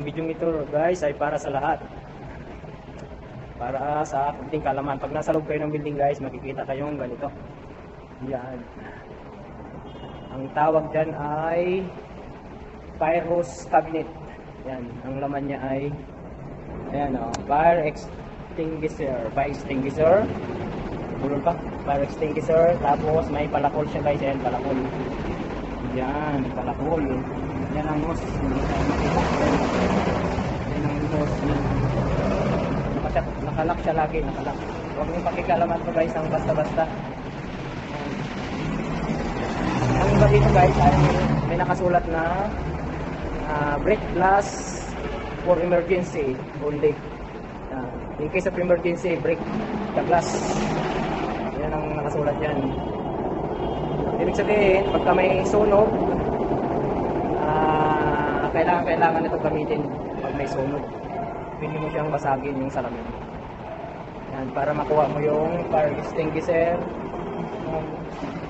Video ito guys ay para sa lahat. Para sa kunting kalaman. Pag nasa loob kayo ng building guys, makikita kayong ganito. Yan. Ang tawag dyan ay fire hose cabinet. Yan. Ang laman niya ay ayan o, fire extinguisher. Fire extinguisher. Bulol pa. Fire extinguisher. Tapos may palakol siya guys. Ayan, palakol. Yan, palakol. Yan ang hose. Yan ang hose. Nakalak siya lagi, nakalak. Huwag niyong pakikalaman to guys, ang basta-basta. Ang iba dito guys ay may nakasulat na brake glass for emergency only. In case of emergency, break the glass. Yan ang nakasulat yan. Ibig sabihin, pagka may sunog, kailangan ito gamitin pag may sunog. Pwede mo siyang basagin yung salamin. Yan, para makuha mo yung fire extinguisher,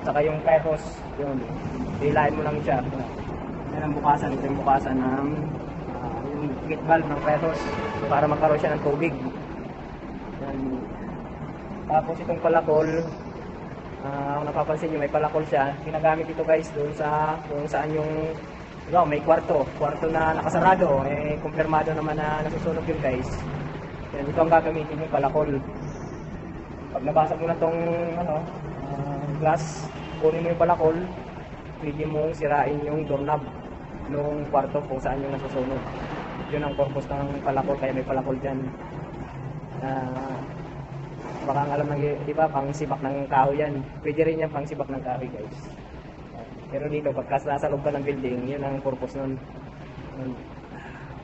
saka yung fire hose. Yun, hilahin mo lang siya. Yan ang bukasan. Ito yung bukasan ng yung gate valve ng fire hose para magkaroon siya ng tubig. Yan. Tapos itong palakol, kung napapansin nyo, may palakol siya. Ginagamit ito guys doon sa kung saan yung may kwarto na nakasarado, kumpirmado naman na nasusunog yun guys. Yan, ito ang gagamitin yung palakol. Pag nabasag mo na tong glass, kunin mo yung palakol, pwede mong sirain yung doorknob ng kwarto kung saan yung nasusunog. Yun ang purpose ng palakol, kaya may palakol dyan. Baka ang alam ng iba, pang sibak ng kahoy yan. Pwede rin yan pang sibak ng kahoy guys. Pero dito, pagka nasa loob ka ng building, yun ang purpose nun.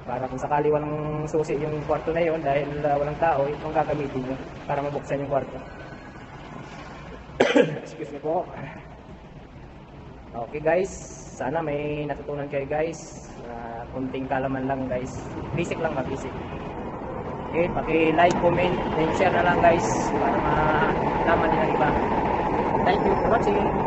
Para kung sakali walang susi yung kwarto na yun, dahil walang tao, itong gagamitin nyo para mabuksan yung kwarto. Excuse me po. Okay guys, sana may natutunan kayo guys. Kunting kalaman lang guys. Basic lang, basic. Okay, paki-like, comment, and share na lang guys para malaman din ang iba. Thank you for watching.